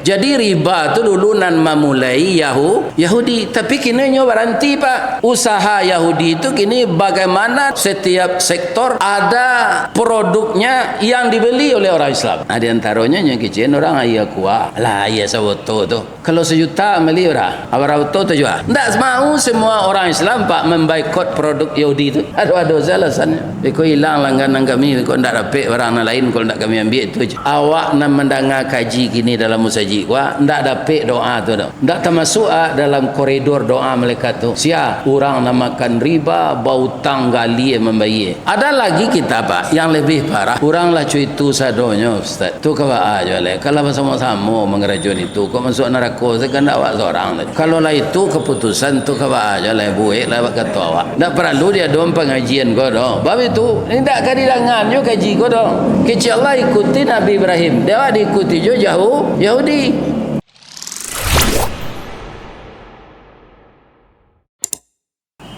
Jadi riba tu dulu nan memulai Yahudi, tapi kini nyo berhenti pak. Usaha Yahudi itu kini bagaimana setiap sektor ada produknya yang dibeli oleh orang Islam. Di antaranya yang kecil orang ayah kuah lah ayah sawoto tu. Kalau sejuta beli orang auto tu juga. Tak mau semua orang Islam pak memboikot produk Yahudi tu. Ada alasannya. Kau hilang langganan kami, kau tak dapat orang lain, kau tak kami ambil itu je. Awak nak mendengar kaji kini dalam musaji kuah, tak dapat doa tu dah. Tak termasuk dalam koridor doa malaikat tu. Sia orang namakan riba, bau tang gali membayar. Ada lagi kita pak yang lebih parah. Orang lah cuy itu sadonyo Ustaz. Tu kawa aja le. Kalau bersama-sama mengerajun itu, kau masuk neraka sekan awak seorang. Kalau lah itu keputusan tu kawa aja le buik lah kata awak. Tak perlu dia dom pengajian kau dah. Bab itu ini tak kadilangan yo kaji kau dah. Kecil Allah ikuti Nabi Ibrahim. Dia diikuti jo jauh Yahudi.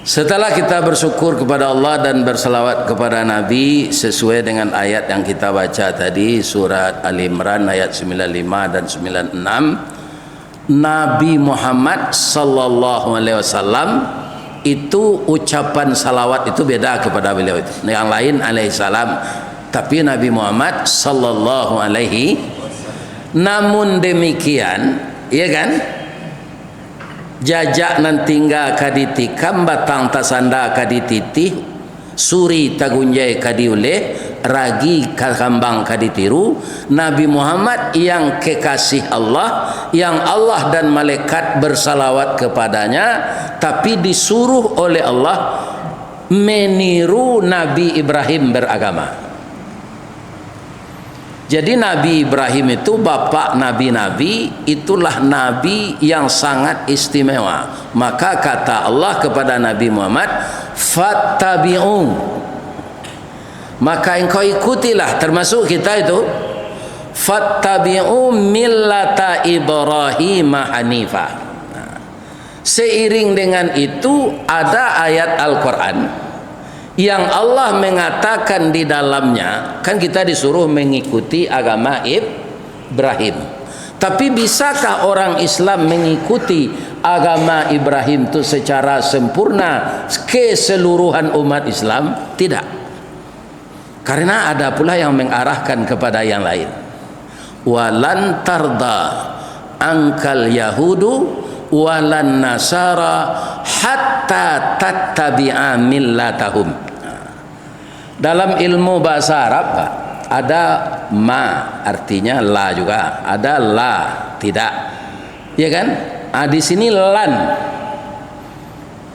Setelah kita bersyukur kepada Allah dan berselawat kepada Nabi sesuai dengan ayat yang kita baca tadi, surat Ali Imran ayat 95 dan 96, Nabi Muhammad sallallahu alaihi wasallam itu ucapan salawat itu beda kepada beliau itu. Yang lain alaihi salam, tapi Nabi Muhammad sallallahu alaihi. Namun demikian, ya kan? Jajak nan tinggal kaditi kambatang tasanda kadititi suri tagunjai kadiule ragi kambang kaditiru. Nabi Muhammad yang kekasih Allah, yang Allah dan malaikat bersalawat kepadanya, tapi disuruh oleh Allah meniru Nabi Ibrahim beragama. Jadi Nabi Ibrahim itu bapak nabi-nabi, itulah nabi yang sangat istimewa. Maka kata Allah kepada Nabi Muhammad, fattabi'u, maka engkau ikutilah, termasuk kita itu, fattabi'u millata Ibrahim hanifa. Seiring dengan itu ada ayat Al-Quran yang Allah mengatakan di dalamnya, kan kita disuruh mengikuti agama Ibrahim. Tapi bisakah orang Islam mengikuti agama Ibrahim itu secara sempurna keseluruhan umat Islam? Tidak. Karena ada pula yang mengarahkan kepada yang lain. Walan tarda angkal yahudu walan nasara hatta tattabi'a millatahum. Dalam ilmu bahasa Arab ada ma artinya la juga, ada la tidak, ya kan? Di sini lan.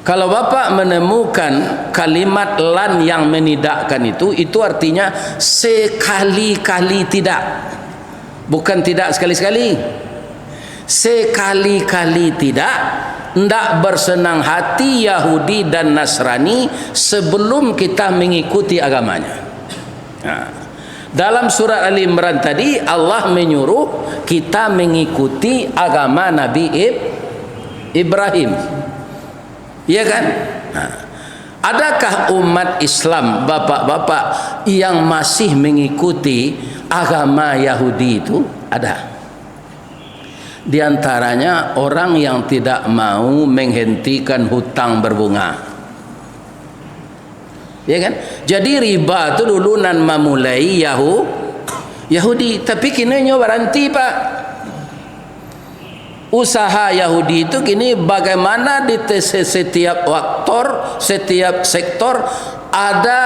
Kalau Bapak menemukan kalimat lan yang menidakkan itu artinya sekali-kali tidak, bukan tidak sekali-sekali. Sekali-kali tidak. Tidak bersenang hati Yahudi dan Nasrani sebelum kita mengikuti agamanya. Dalam surat Ali Imran tadi Allah menyuruh kita mengikuti agama Nabi Ibrahim, ya kan? Adakah umat Islam bapak-bapak yang masih mengikuti agama Yahudi itu? Ada. Di antaranya orang yang tidak mau menghentikan hutang berbunga, ya kan? Jadi riba itu dulu nan memulai Yahudi, tapi kini nyo berhenti pak. Usaha Yahudi itu kini bagaimana di setiap setiap sektor ada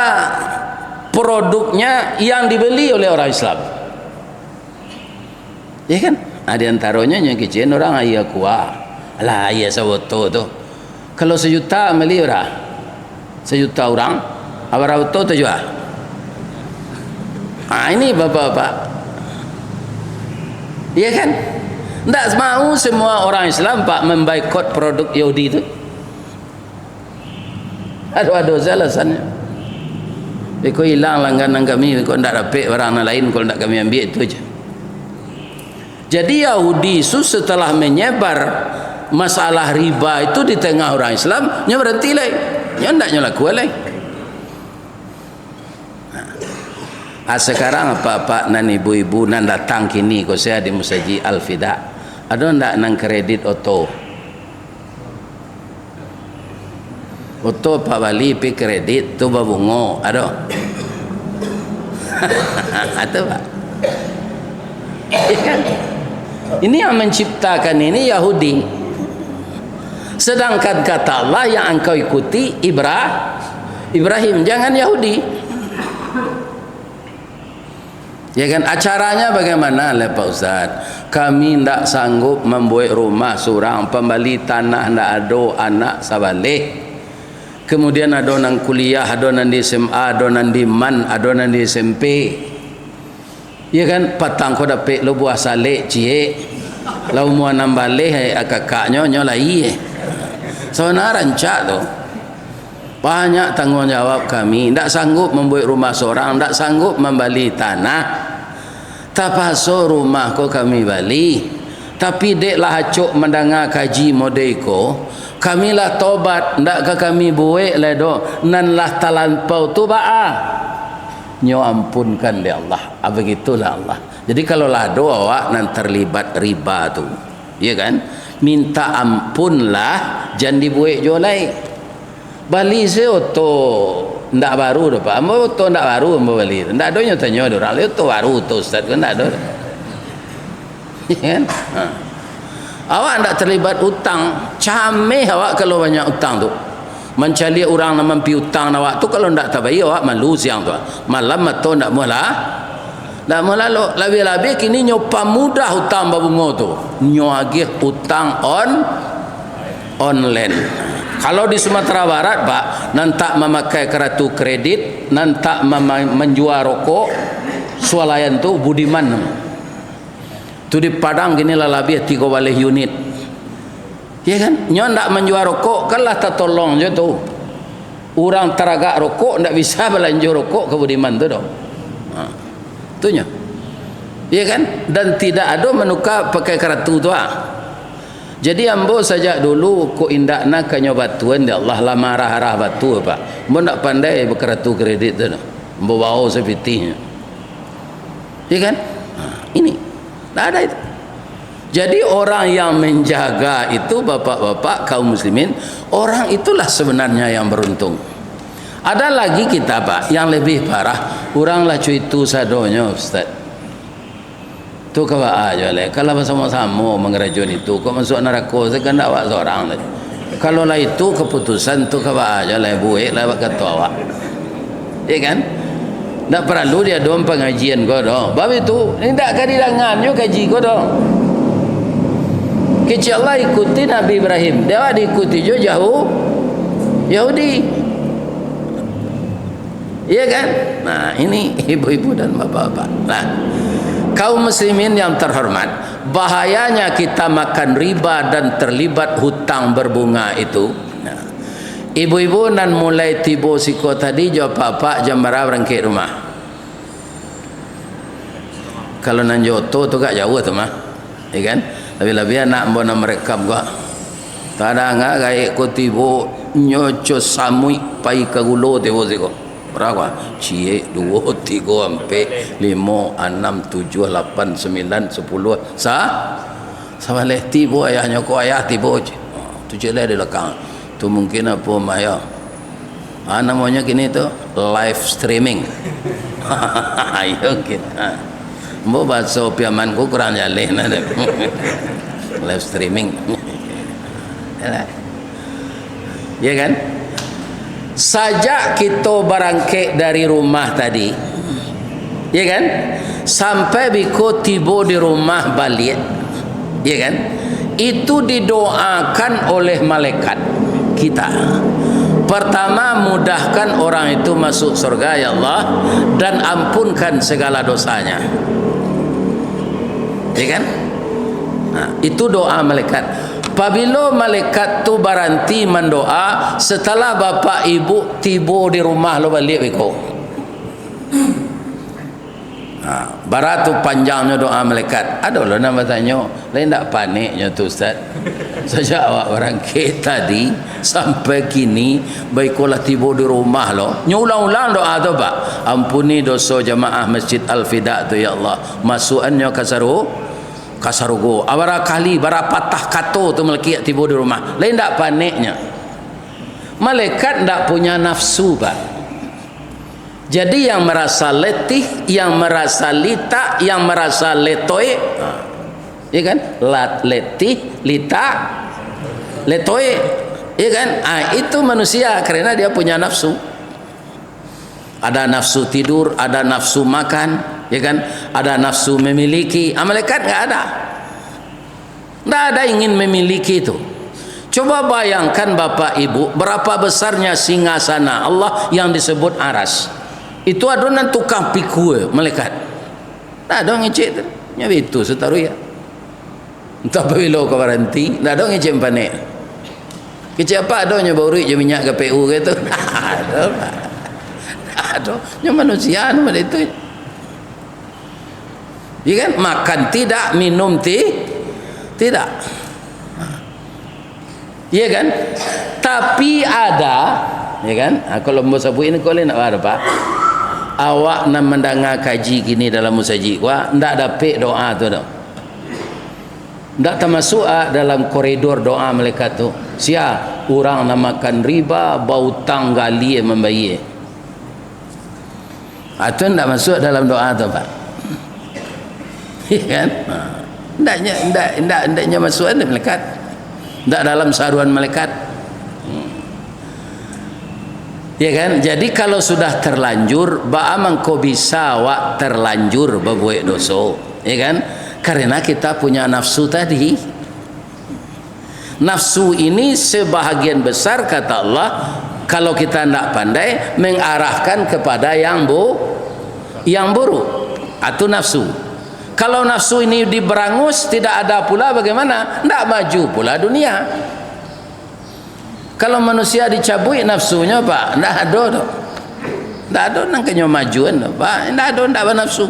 produknya yang dibeli oleh orang Islam, ya kan? Di antaranya yang kecil orang ayah kuah lah ayah sawoto tu. Kalau sejuta beli orang, sejuta orang auto tu juga. Ini bapak-bapak, ya kan? Tak mau semua orang Islam pak memboikot produk Yahudi itu. Ada alasannya. Kau hilang langganan kami, kau tak dapat orang lain, kau tak kami ambil itu aja. Jadi Yahudi itu setelah menyebar masalah riba itu di tengah orang Islam, nya berhenti lagi, nya tidak lakukan lagi. Sekarang apa-apa nan ibu-ibu nan datang kini kau saya di Musaji Al-Fida, Ada ndak nang kredit auto? Auto Pak Bali pi kredit tu babungo, ada? Ada Pak? Kan? Ini yang menciptakan ini Yahudi. Sedangkan kata Allah yang engkau ikuti Ibrahim, jangan Yahudi. Ya kan, acaranya bagaimana lah Pak Ustaz? Kami tidak sanggup membuat rumah seorang, pembeli tanah tidak ada anak sabalik. Kemudian ada nang kuliah, ada nang di SMA, ada nang di MAN, ada nang di SMP. Ya kan, patang ko dapat lo buah salik cie. Lau mua nambale kakaknya nyolai. Sebenarnya rancak tu. Banyak tanggungjawab kami, tidak sanggup membuat rumah seorang, tidak sanggup membeli tanah. Tapaso rumah ko kami bali. Tapi dek lah acuk mendengar kaji modeko. Kami lah tobat, tidak ke kami buat lah do. Nan lah talampau tu ba'a. Nyo ampunkan dia Allah. Begitulah Allah. Jadi kalau lah do awak nan terlibat riba tu. Ya kan? Minta ampunlah, jangan dibuat jolai. Bali saya auto ndak baru dah Pak. Ambo auto ndak baru ambo bali. Ndak ada nyo tanya orang le auto baru auto Ustaz kan ndak ada. Ya kan? Awak ndak terlibat utang. Cameh awak kalau banyak utang tu. Mencari orang nak mampi utang awak tu kalau ndak tabai awak malu siang tu. Malam atau ndak mula. Ndak mula lo lebih-lebih kini nyo pamudah utang babungo tu. Nyo agih utang online. Kalau di Sumatera Barat Pak, nantak memakai kartu kredit, nantak menjual rokok, swalayan tu budiman. Tu di Padang gini lah lebih 3 balih unit. Ya kan? Nyo ndak menjual rokok, kan lah tak tolong je tu. Orang teragak rokok ndak bisa belanja rokok ke budiman tu dong. Tu nya. Ya kan? Dan tidak ada menukar pakai kartu tu Jadi ambo saja dulu ko indak nak kanyo batuan dia Allah lah marah-marah batu Pak. Ambo ndak pandai berkartu kredit tu. Ambo bawa sepitinya. Ya kan? Ini. Tak ada itu. Jadi orang yang menjaga itu bapak-bapak kaum muslimin, orang itulah sebenarnya yang beruntung. Ada lagi kita Pak yang lebih parah, orang lah cuy itu sadonya Ustaz. Tu kawa aja le. Kalau bersama-sama mengerajun itu, kau masuk neraka sekan awak seorang le. Kalau lah itu keputusan tu kawa aja le buat lah kata awak. Ya kan? Tak perlu dia dom pengajian kau dong. Bab itu, ini tak kadilangannya kaji kau dong. Kecil Allah ikuti Nabi Ibrahim. Dia diikuti juga jauh Yahudi. Iya kan? Nah ini ibu-ibu dan bapak-bapak. Nah. Kaum muslimin yang terhormat, bahayanya kita makan riba dan terlibat hutang berbunga itu. Nah, ibu-ibu nan mulai tibo siko tadi jawab apa jambara berangkit rumah. Kalau nan joto tu gak jauh tu mah, ya kan? Lebih-lebih anak mbona mereka gak. Tada ngak gaya ko tibo nyoco samui pai kagulo tibo siko. Berapa? Cie 2, 3, 4, 5, 6, 7, 8, 9, 10. Sama leh tibo ayahnya ko ayah tibo. Tu je lah di belakang. Tu mungkin apa maya. Namanya kini tu live streaming. Ayo kita. Mo bahasa piaman ko kurang jaleh na deh. Live streaming. Ya kan? Sajak kita berangkat dari rumah tadi, ya kan, sampai biko tiba di rumah balik, ya kan, itu didoakan oleh malaikat kita. Pertama, mudahkan orang itu masuk surga ya Allah, dan ampunkan segala dosanya, ya kan. Nah, itu doa malaikat. Apabila malaikat tu berhenti mendoa, setelah bapa ibu tiba di rumah lo balik biko. Barat tu panjangnya doa malaikat. Ada lo nama tanya, lain tak paniknya tu Ustaz. Sejak awak berangkat tadi sampai kini, baikolah tiba di rumah lo. Nyulang-ulang doa tu Pak. Ampuni dosa jamaah Masjid Al-Fida tu ya Allah. Masukannya kasaru kasarugo abara kali bara patah kato tu melaki tiba di rumah lain tak paniknya. Malaikat tak punya nafsu pak. Jadi yang merasa letih, yang merasa lita, yang merasa letoy, ya kan, letih, lita, letoy, ya kan, itu manusia karena dia punya nafsu. Ada nafsu tidur, ada nafsu makan, ya kan, ada nafsu memiliki. Malaikat nggak ada, nggak ada ingin memiliki itu. Coba bayangkan Bapak Ibu, berapa besarnya singgasana Allah yang disebut aras. Itu adonan tukang pikul malaikat. Tak ada ngecek tu, nyawa itu setaruh ya. Entah bila kau berhenti, tak ada ngecek panik. Kecek apa ada nyawa baru je minyak KPU gitu. Ada. Aduh, yang manusia macam itu. Ya kan, makan tidak, minum tidak. Ya kan? Tapi ada, ya kan? Kalau mau sabu ini kau nak ada apa? Awak nak mendengar kaji gini dalam musajid, wah, ndak dapat doa tu dah. Ndak termasuk dalam koridor doa malaikat tu. Sia orang nak makan riba, bau tanggali membayi. Itu tidak masuk dalam doa tu pak. Ya kan? Ndaknya masuk ada malaikat. Tidak dalam saruan malaikat. Ya kan? Jadi kalau sudah terlanjur, bagaimana kau bisa wak terlanjur berbuat dosa? Ya kan? Karena kita punya nafsu tadi. Nafsu ini sebahagian besar kata Allah, kalau kita tidak pandai mengarahkan kepada yang buruk atau nafsu. Kalau nafsu ini diberangus tidak ada pula bagaimana? Tidak maju pula dunia. Kalau manusia dicabui nafsunya pak, tidak ada. Tidak ada nangkanya majuan pak, tidak ada, tidak ada nafsu.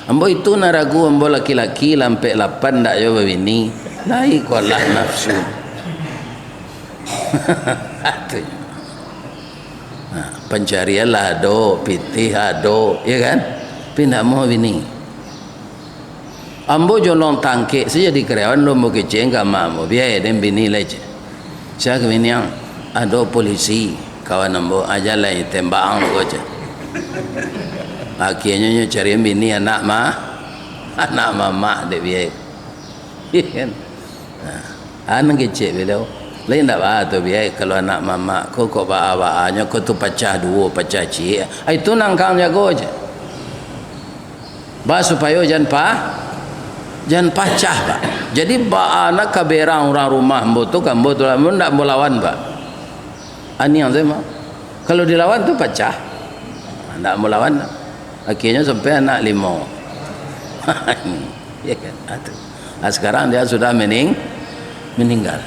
Ambo itu naragu ambo laki-laki lampai 8 tak jawab ini. Naik kolah nafsu. Pencarian lah do, pitih ado, ya kan? Pindah mau bini. Ambo jolong tangke saja di karyawan lo mau keceng enggak mau biaya dan bini lagi. Saya ke bini yang ado polisi kawan ambo aja lah tembak ambo aja. Akhirnya cari bini anak mama dek biaya. Ya kan? Anak kecil beliau. Lain tak apa tu biaya kalau anak mama kau bawa-bawanya kau tu pecah dua pecah cik itu nangkang jago aja bah supaya jangan pecah pak. Jadi bah anak kaberang orang rumah mbo tu kan mbo tu tak mau lawan pak. Ani yang saya mau kalau dilawan tu pecah tak mau lawan akhirnya sampai anak 5 ya kan. Sekarang dia sudah meninggal.